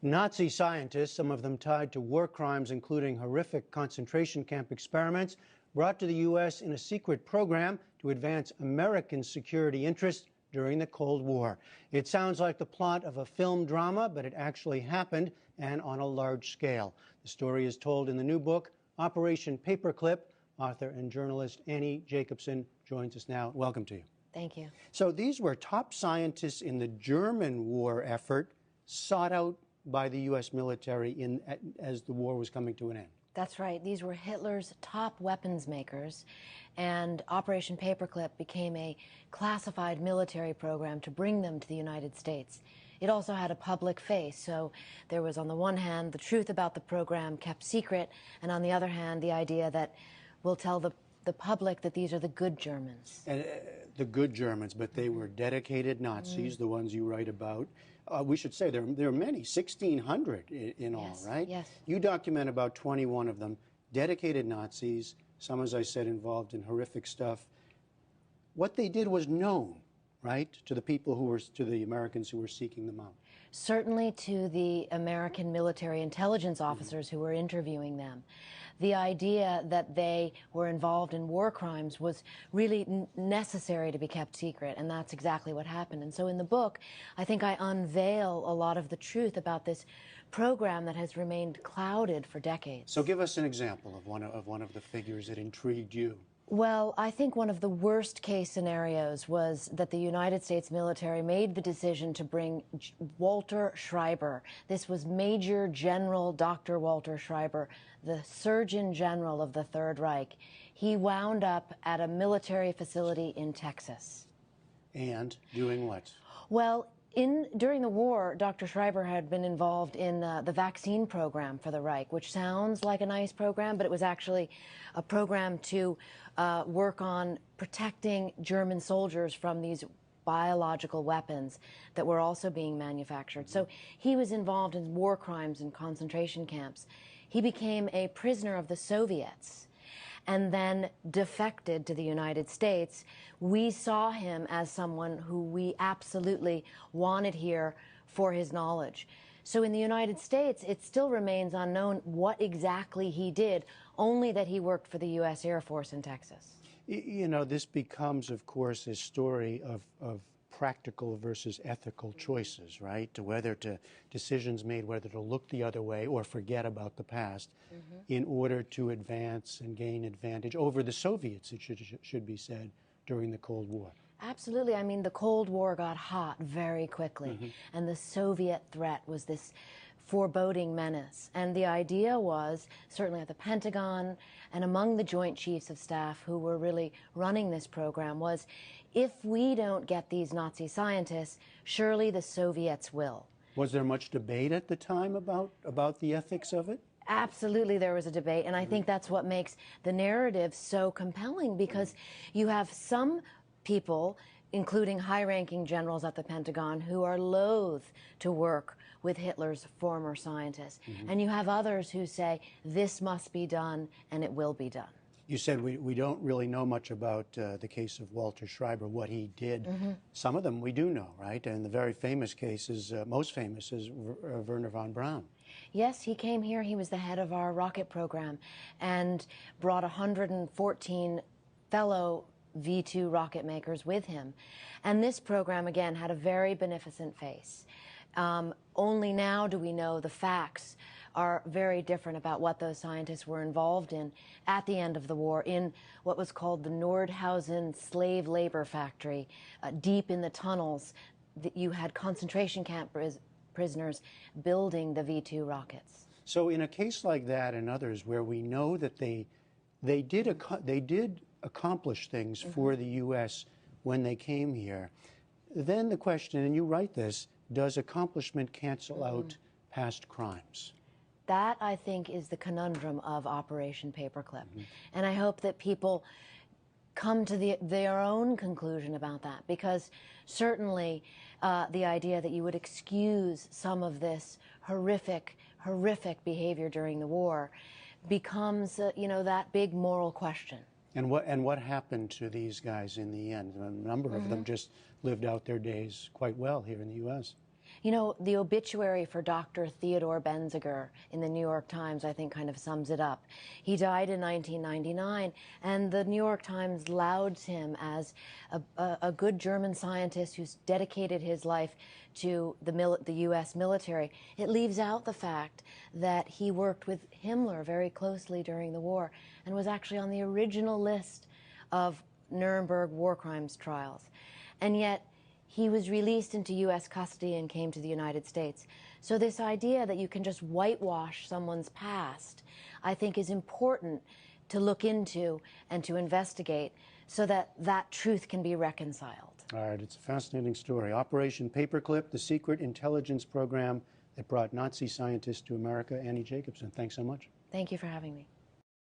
Nazi scientists, some of them tied to war crimes, including horrific concentration camp experiments, brought to the U.S. in a secret program to advance American security interests during the Cold War. It sounds like the plot of a film drama, but it actually happened, and on a large scale. The story is told in the new book, Operation Paperclip. Author and journalist Annie Jacobson joins us now. Welcome to you. Thank you. So these were top scientists in the German war effort, sought out by the U.S. military as the war was coming to an end. That's right. These were Hitler's top weapons makers, and Operation Paperclip became a classified military program to bring them to the United States. It also had a public face, so there was, on the one hand, the truth about the program kept secret, and on the other hand, the idea that we'll tell the public that these are the good Germans. And, the good Germans, but they were dedicated Nazis, the ones you write about. We should say there are many, 1,600 in all, right? Yes. You document about 21 of them, dedicated Nazis, some, as I said, involved in horrific stuff. What they did was known, right, to the people to the Americans who were seeking them out. Certainly to the American military intelligence officers who were interviewing them. The idea that they were involved in war crimes was really necessary to be kept secret, and that's exactly what happened. And so in the book, I think I unveil a lot of the truth about this program that has remained clouded for decades. So give us an example of one of the figures that intrigued you. Well, I think one of the worst case scenarios was that the United States military made the decision to bring Walter Schreiber. This was Major General Dr. Walter Schreiber, the Surgeon General of the Third Reich. He wound up at a military facility in Texas. And doing what? Well, during the war, Dr. Schreiber had been involved in the vaccine program for the Reich, which sounds like a nice program, but it was actually a program to work on protecting German soldiers from these biological weapons that were also being manufactured. So he was involved in war crimes and concentration camps. He became a prisoner of the Soviets and then defected to the United States. We saw him as someone who we absolutely wanted here for his knowledge. So in the United States, it still remains unknown what exactly he did, only that he worked for the U.S. Air Force in Texas. You know, this becomes, of course, a story of practical versus ethical choices, right? Decisions made whether to look the other way or forget about the past in order to advance and gain advantage over the Soviets, it should be said, during the Cold War. Absolutely. I mean, the Cold War got hot very quickly, and the Soviet threat was this foreboding menace. And the idea was, certainly at the Pentagon and among the Joint Chiefs of Staff who were really running this program, was if we don't get these Nazi scientists, surely the Soviets will. Was there much debate at the time about the ethics of it? Absolutely, there was a debate, and I think that's what makes the narrative so compelling, because you have some people, including high-ranking generals at the Pentagon, who are loath to work with Hitler's former scientists. And you have others who say, this must be done, and it will be done. You said we don't really know much about the case of Walter Schreiber, what he did. Some of them we do know, right? And the very famous case is, most famous, is Wernher von Braun. Yes, he came here. He was the head of our rocket program and brought 114 fellow V-2 rocket makers with him. And this program, again, had a very beneficent face. Only now do we know the facts are very different about what those scientists were involved in at the end of the war in what was called the Nordhausen slave labor factory. Deep in the tunnels, you had concentration camp prisoners building the V-2 rockets. So in a case like that and others where we know that they did accomplish things for the U.S. when they came here, then the question, and you write this, does accomplishment cancel out past crimes? That, I think, is the conundrum of Operation Paperclip. And I hope that people come to their own conclusion about that, because certainly the idea that you would excuse some of this horrific behavior during the war becomes, you know, that big moral question. And what happened to these guys in the end? A number of them just lived out their days quite well here in the U.S. You know, the obituary for Dr. Theodore Benziger in the New York Times, I think, kind of sums it up. He died in 1999, and the New York Times lauds him as a good German scientist who's dedicated his life to the U.S. military. It leaves out the fact that he worked with Himmler very closely during the war and was actually on the original list of Nuremberg war crimes trials. And yet, he was released into U.S. custody and came to the United States. So this idea that you can just whitewash someone's past, I think, is important to look into and to investigate so that that truth can be reconciled. All right, it's a fascinating story. Operation Paperclip, the secret intelligence program that brought Nazi scientists to America. Annie Jacobsen, thanks so much. Thank you for having me.